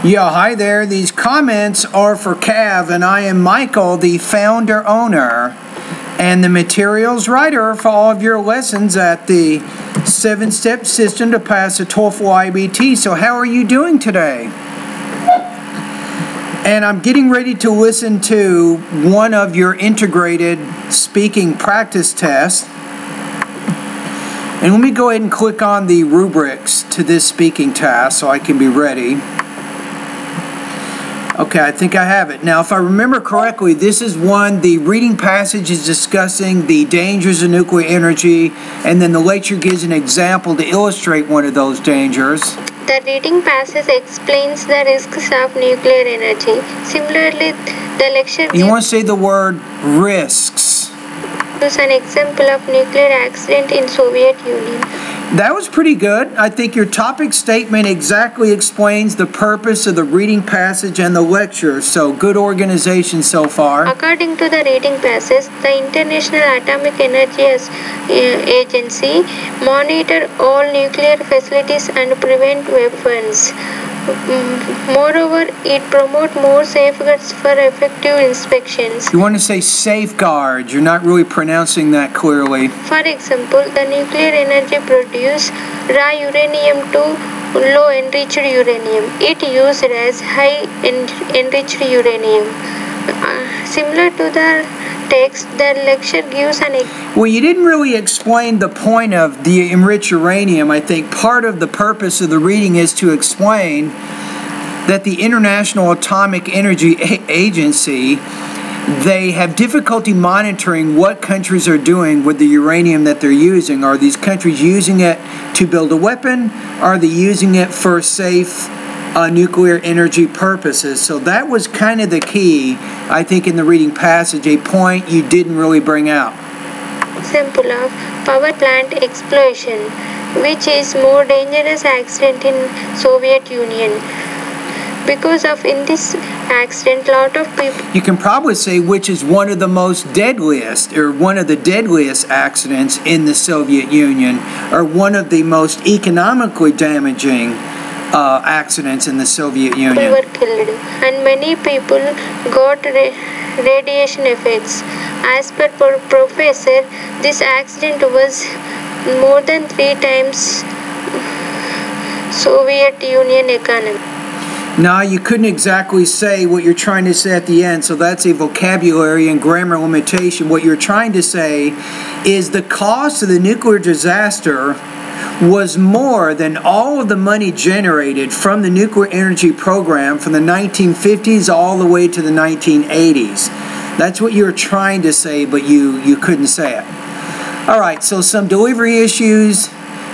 Yeah, hi there. These comments are for Cav, and I am Michael, the founder owner and the materials writer for all of your lessons at the 7-step system to pass the TOEFL IBT. So how are you doing today? And I'm getting ready to listen to one of your integrated speaking practice tests. And let me go ahead and click on the rubrics to this speaking task so I can be ready. Okay, I think I have it. Now, if I remember correctly, this is one, the reading passage is discussing the dangers of nuclear energy, and then the lecture gives an example to illustrate one of those dangers. The reading passage explains the risks of nuclear energy. Similarly, the lecture You want to say the word risks. gives an example of nuclear accident in Soviet Union. That was pretty good. I think your topic statement exactly explains the purpose of the reading passage and the lecture, so good organization so far. According to the reading passage, the International Atomic Energy Agency monitor all nuclear facilities and prevent weapons. Moreover, it promotes more safeguards for effective inspections. You want to say safeguards. You're not really pronouncing that clearly. For example, the nuclear energy produces raw uranium to low enriched uranium. It used as high enriched uranium. Similar to the text, the lecture gives an Well, you didn't really explain the point of the enriched uranium. I think part of the purpose of the reading is to explain that the International Atomic Energy Agency, they have difficulty monitoring what countries are doing with the uranium that they're using. Are these countries using it to build a weapon? Are they using it for safe nuclear energy purposes? So that was kind of the key, I think, in the reading passage, a point you didn't really bring out. Example of power plant explosion, which is more dangerous accident in Soviet Union. Because of in this accident, lot of people. You can probably say which is one of the most deadliest, or one of the deadliest accidents in the Soviet Union, or one of the most economically damaging accidents in the Soviet Union. Were killed, and many people got radiation effects. As per professor, this accident was more than 3 times Soviet Union economy. Now, you couldn't exactly say what you're trying to say at the end, so that's a vocabulary and grammar limitation. What you're trying to say is the cost of the nuclear disaster was more than all of the money generated from the nuclear energy program from the 1950s all the way to the 1980s. That's what you were trying to say, but you couldn't say it. All right, so some delivery issues.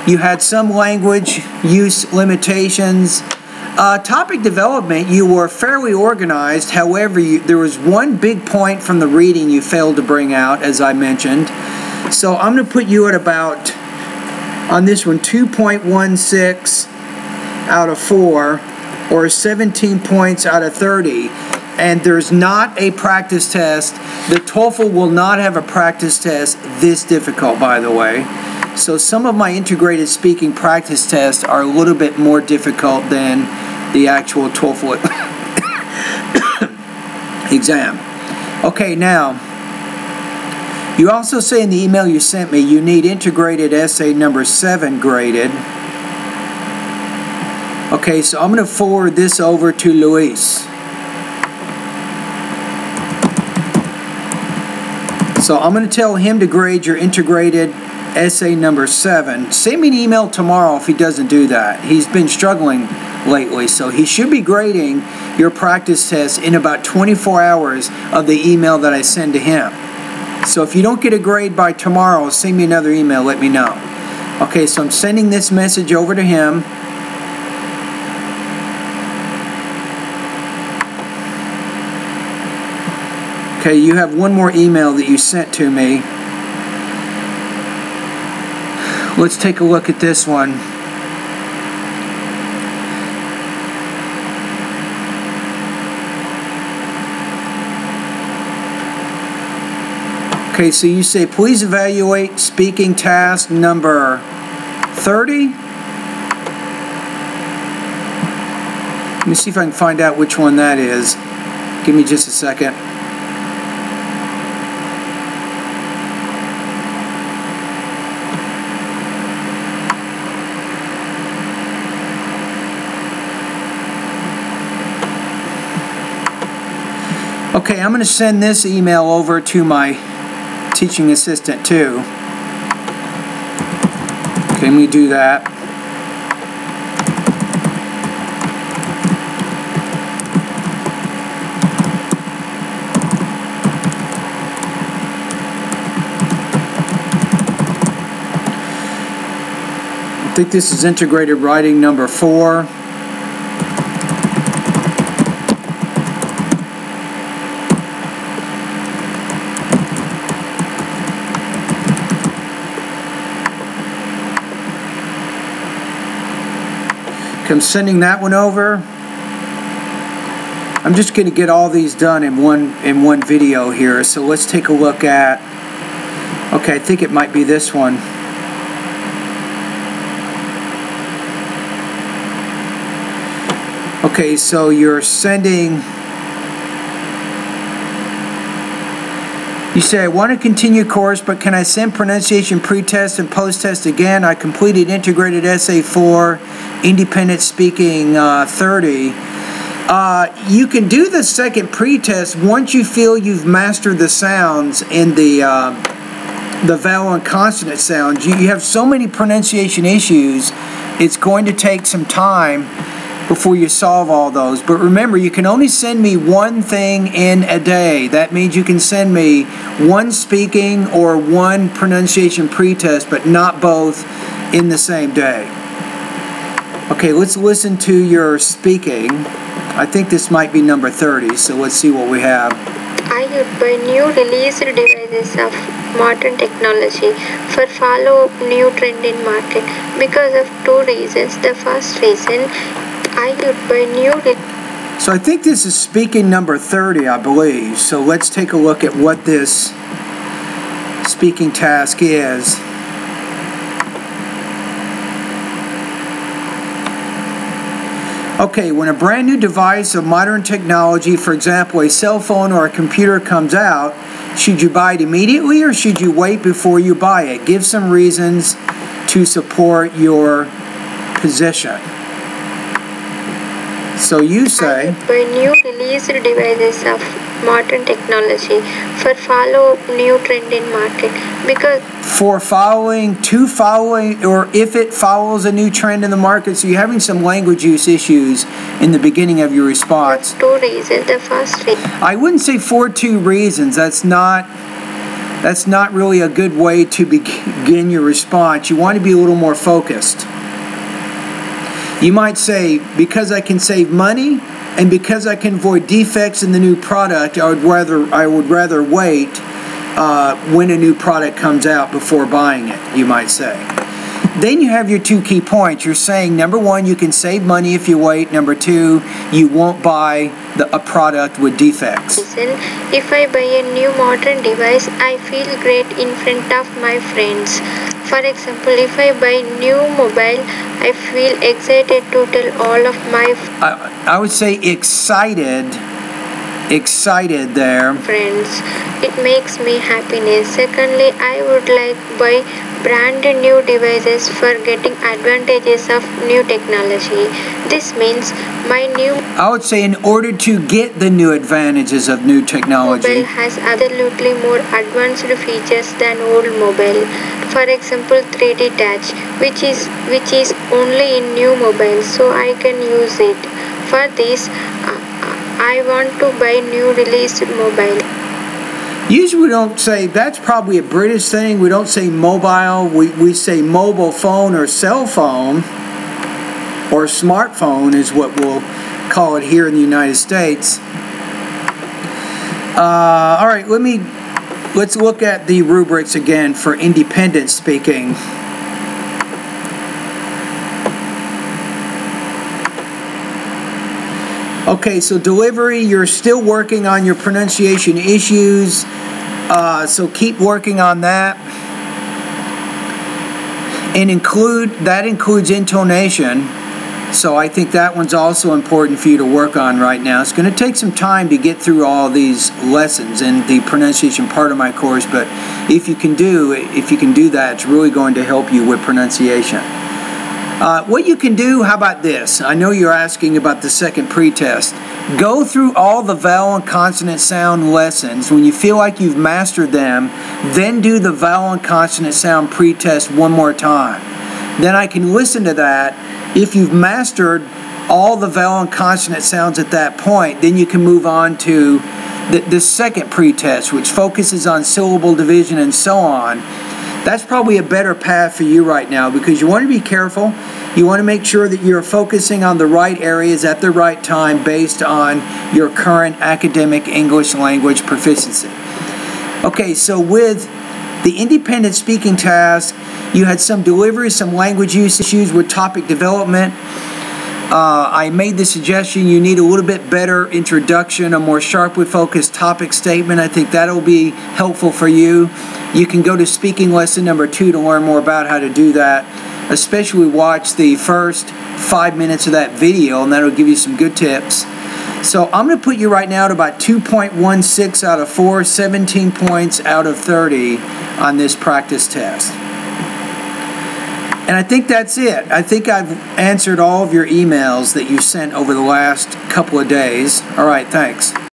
You had some language use limitations. Topic development, you were fairly organized. However, there was one big point from the reading you failed to bring out, as I mentioned. So I'm going to put you at about, on this one, 2.16 out of 4, or 17 points out of 30. And there's not a practice test. The TOEFL will not have a practice test this difficult, by the way. So some of my integrated speaking practice tests are a little bit more difficult than the actual TOEFL exam. Okay, now, you also say in the email you sent me you need integrated essay number 7 graded. Okay, so I'm going to forward this over to Luis. So I'm going to tell him to grade your integrated essay number 7. Send me an email tomorrow if he doesn't do that. He's been struggling lately, so he should be grading your practice test in about 24 hours of the email that I send to him. So if you don't get a grade by tomorrow, send me another email, let me know. Okay, so I'm sending this message over to him. Okay, you have one more email that you sent to me. Let's take a look at this one. Okay, so you say, please evaluate speaking task number 30. me see if I can find out which one that is. Give me just a second. Okay, I'm going to send this email over to my teaching assistant too. Okay, let me do that. I think this is integrated writing number 4. I'm sending that one over. I'm just going to get all these done in one video here. So let's take a look at. Okay, I think it might be this one. Okay, so you're sending. You say, I want to continue course, but can I send pronunciation pre-test and post-test again? I completed integrated essay 4, independent speaking 30. You can do the second pre-test once you feel you've mastered the sounds in the vowel and consonant sounds. You have so many pronunciation issues, it's going to take some time before you solve all those. But remember, you can only send me one thing in a day. That means you can send me one speaking or one pronunciation pretest, but not both in the same day. Okay, let's listen to your speaking. I think this might be number 30, so let's see what we have. I would buy new released devices of modern technology for follow new trend in market because of 2 reasons. The first reason, I would buy new. So I think this is speaking number 30, I believe. So let's take a look at what this speaking task is. Okay, when a brand new device of modern technology, for example, a cell phone or a computer comes out, should you buy it immediately or should you wait before you buy it? Give some reasons to support your position. So you say, by new released devices of modern technology for follow new trend in market because for following, or if it follows a new trend in the market. So you're having some language use issues in the beginning of your response. 2 reasons. The first reason, I wouldn't say for 2 reasons. That's not really a good way to begin your response. You want to be a little more focused. You might say, because I can save money and because I can avoid defects in the new product, I would rather wait when a new product comes out before buying it, you might say. Then you have your 2 key points. You're saying, number 1, you can save money if you wait. Number 2, you won't buy a product with defects. If I buy a new modern device, I feel great in front of my friends. For example, if I buy new mobile, I feel excited to tell all of my I would say excited there. Friends. It makes me happiness. Secondly, I would like buy brand new devices for getting advantages of new technology. This means my new I would say in order to get the new advantages of new technology. Mobile has absolutely more advanced features than old mobile. For example, 3D touch, which is only in new mobile, so I can use it. For this, I want to buy new released mobile. Usually we don't say, that's probably a British thing, we don't say mobile, we say mobile phone or cell phone, or smartphone is what we'll call it here in the United States. Alright, let's look at the rubrics again for independent speaking. Okay, so delivery, you're still working on your pronunciation issues, so keep working on that. And that includes intonation. So I think that one's also important for you to work on right now. It's going to take some time to get through all these lessons and the pronunciation part of my course, but if you can do that, it's really going to help you with pronunciation. What you can do, how about this? I know you're asking about the second pretest. Go through all the vowel and consonant sound lessons. When you feel like you've mastered them, then do the vowel and consonant sound pretest one more time. Then I can listen to that. If you've mastered all the vowel and consonant sounds at that point, then you can move on to the second pretest, which focuses on syllable division and so on. That's probably a better path for you right now because you want to be careful. You want to make sure that you're focusing on the right areas at the right time based on your current academic English language proficiency. Okay, so with the independent speaking task, you had some delivery, some language use issues with topic development. I made the suggestion you need a little bit better introduction, a more sharply focused topic statement. I think that'll be helpful for you. You can go to speaking lesson number 2 to learn more about how to do that. Especially watch the first 5 minutes of that video, and that'll give you some good tips. So I'm going to put you right now at about 2.16 out of 4, 17 points out of 30 on this practice test. And I think that's it. I think I've answered all of your emails that you sent over the last couple of days. All right, thanks.